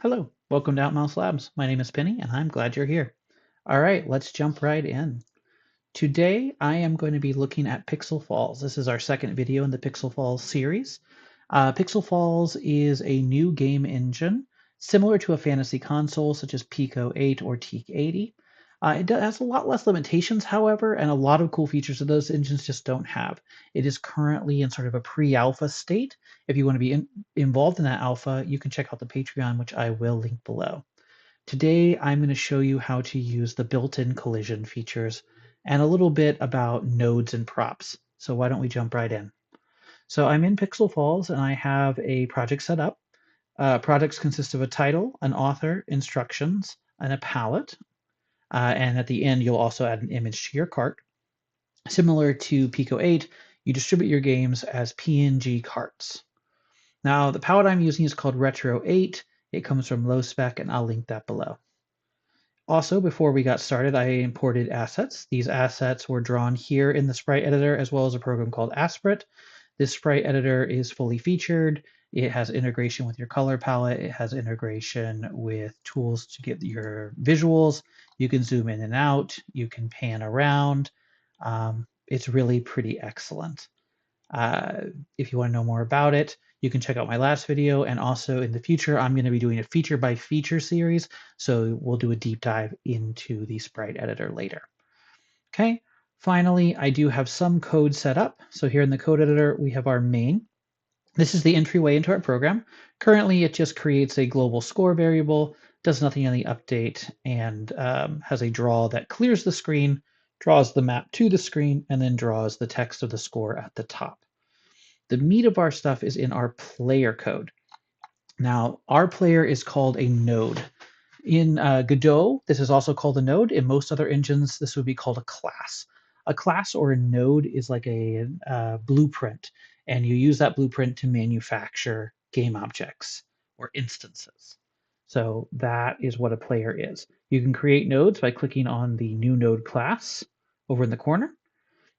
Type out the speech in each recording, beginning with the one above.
Hello, welcome to Outmouse Labs. My name is Penny and I'm glad you're here. All right, let's jump right in. Today I am going to be looking at Pixel Falls. This is our second video in the Pixel Falls series. Pixel Falls is a new game engine similar to a fantasy console such as Pico 8 or Teak 80. It has a lot less limitations, however, and a lot of cool features that those engines just don't have. It is currently in sort of a pre-alpha state. If you want to be involved in that alpha, you can check out the Patreon, which I will link below. Today, I'm going to show you how to use the built-in collision features and a little bit about nodes and props. So why don't we jump right in? So I'm in Pixel Falls and I have a project set up. Projects consist of a title, an author, instructions, and a palette. And at the end, you'll also add an image to your cart. Similar to Pico 8, you distribute your games as PNG carts. Now, the palette I'm using is called Retro 8. It comes from low spec, and I'll link that below. Also, before we got started, I imported assets. These assets were drawn here in the sprite editor, as well as a program called Asprit. This sprite editor is fully featured. It has integration with your color palette. It has integration with tools to get your visuals. You can zoom in and out. You can pan around. It's really pretty excellent. If you want to know more about it, you can check out my last video. And also in the future, I'm going to be doing a feature by feature series. So we'll do a deep dive into the sprite editor later. Okay. Finally, I do have some code set up. So here in the code editor, we have our main. This is the entryway into our program. Currently, it just creates a global score variable, does nothing on the update, and has a draw that clears the screen, draws the map to the screen, and then draws the text of the score at the top. The meat of our stuff is in our player code. Now, our player is called a node. In Godot, this is also called a node. In most other engines, this would be called a class. A class or a node is like a blueprint, and you use that blueprint to manufacture game objects or instances. So that is what a player is. You can create nodes by clicking on the new node class over in the corner.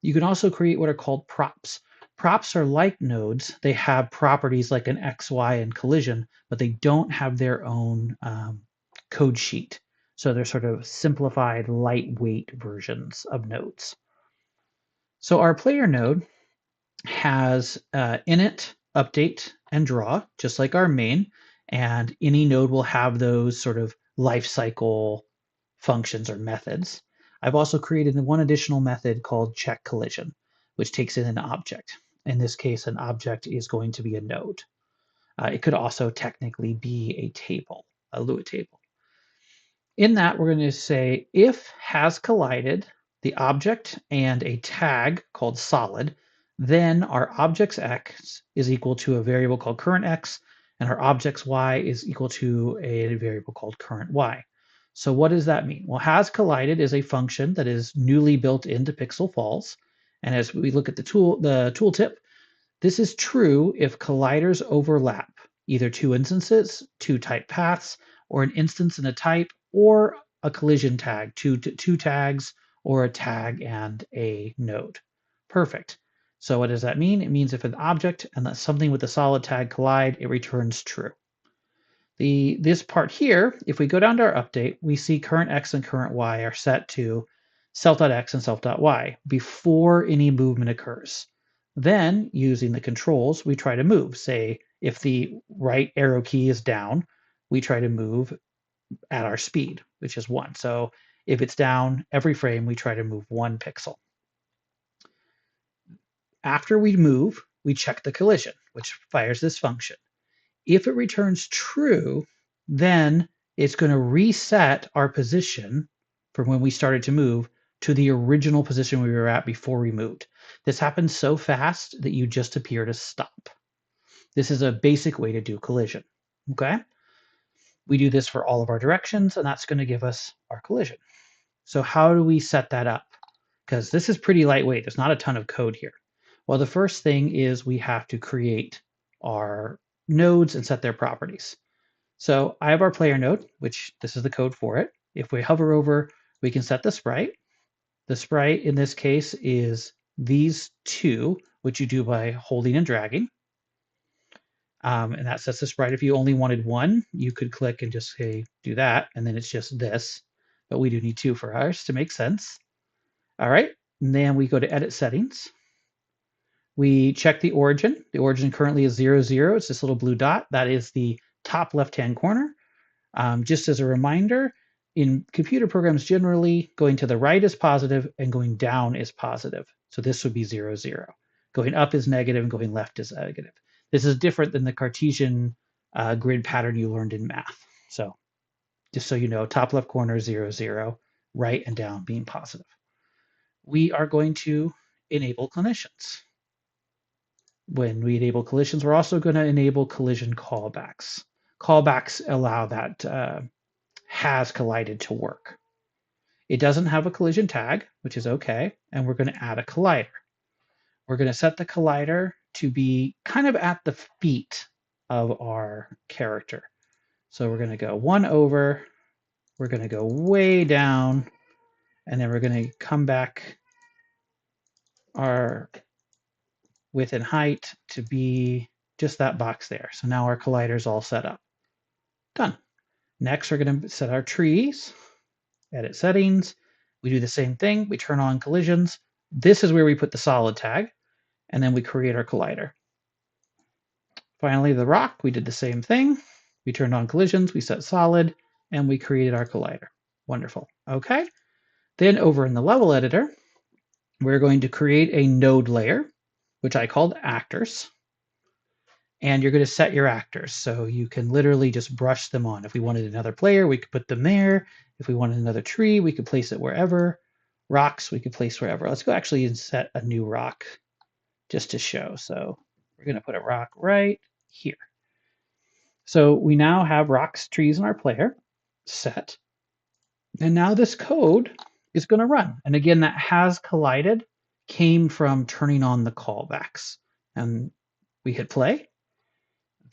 You can also create what are called props. Props are like nodes. They have properties like an X, Y, and collision, but they don't have their own code sheet. So they're sort of simplified, lightweight versions of nodes. So our player node has init, update, and draw, just like our main. And any node will have those sort of life cycle functions or methods. I've also created one additional method called check collision, which takes in an object. In this case, an object is going to be a node. It could also technically be a table, a Lua table. In that, we're going to say if has collided the object and a tag called solid, then our object's x is equal to a variable called current x, and our object's y is equal to a variable called current y. So what does that mean? Well, has collided is a function that is newly built into Pixel Falls. And as we look at the tooltip, this is true if colliders overlap, either two instances, two type paths, or an instance and a type, or a collision tag, two tags, or a tag and a node. Perfect. So what does that mean? It means if an object and something with a solid tag collide, it returns true. This part here, if we go down to our update, we see current x and current y are set to self.x and self.y before any movement occurs. Then, using the controls, we try to move. Say, if the right arrow key is down, we try to move at our speed, which is 1. So if it's down every frame, we try to move 1 pixel. After we move, we check the collision, which fires this function. If it returns true, then it's going to reset our position from when we started to move to the original position we were at before we moved. This happens so fast that you just appear to stop. This is a basic way to do collision. Okay? We do this for all of our directions, and that's going to give us our collision. So how do we set that up? Because this is pretty lightweight. There's not a ton of code here. Well, the first thing is we have to create our nodes and set their properties. So I have our player node, which this is the code for it. If we hover over, we can set the sprite. The sprite in this case is these two, which you do by holding and dragging. And that sets the sprite. If you only wanted one, you could click and just say, do that, and then it's just this. But we do need two for ours to make sense. All right, and then we go to Edit Settings. We check the origin. The origin currently is 0, 0. It's this little blue dot. That is the top left-hand corner. Just as a reminder, in computer programs, generally going to the right is positive and going down is positive. So this would be 0, 0. Going up is negative and going left is negative. This is different than the Cartesian grid pattern you learned in math. So just so you know, top left corner 0, 0, right and down being positive. We are going to enable collisions. When we enable collisions, we're also going to enable collision callbacks. Callbacks allow that has collided to work. It doesn't have a collision tag, which is okay, and we're going to add a collider. We're going to set the collider to be kind of at the feet of our character. So we're going to go 1 over, we're going to go way down, and then we're going to come back our width and height to be just that box there. So now our collider is all set up. Done. Next, we're going to set our trees, edit settings. We do the same thing. We turn on collisions. This is where we put the solid tag, and then we create our collider. Finally, the rock, we did the same thing. We turned on collisions, we set solid, and we created our collider. Wonderful. Okay. Then over in the level editor, we're going to create a node layer, which I called actors. And you're going to set your actors. So you can literally just brush them on. If we wanted another player, we could put them there. If we wanted another tree, we could place it wherever. Rocks, we could place wherever. Let's go actually and set a new rock just to show. So we're going to put a rock right here. So we now have rocks, trees, and our player set. And now this code is going to run. And again, that has collided came from turning on the callbacks. And we hit play.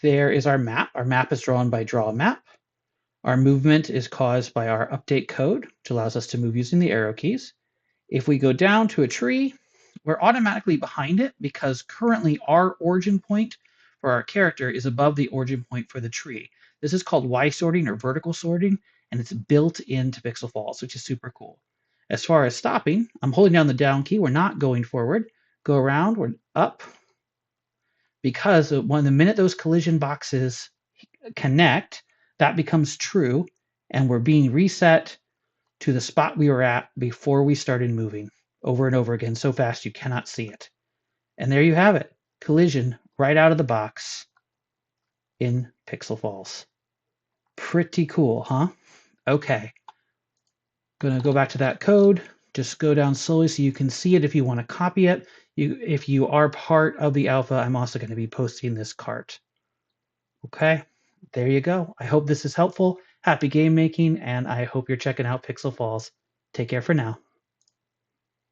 There is our map. Our map is drawn by draw map. Our movement is caused by our update code, which allows us to move using the arrow keys. If we go down to a tree, we're automatically behind it because currently our origin point for our character is above the origin point for the tree. This is called Y sorting or vertical sorting, and it's built into PIXELFALLS, which is super cool. As far as stopping, I'm holding down the down key. We're not going forward. Go around, we're up. Because when the minute those collision boxes connect, that becomes true, and we're being reset to the spot we were at before we started moving over and over again so fast you cannot see it. And there you have it. Collision right out of the box in PIXELFALLS. Pretty cool, huh? Okay. Gonna go back to that code. Just go down slowly so you can see it if you want to copy it. If you are part of the alpha, I'm also going to be posting this cart. Okay, there you go. I hope this is helpful. Happy game making, and I hope you're checking out PIXELFALLS. Take care for now.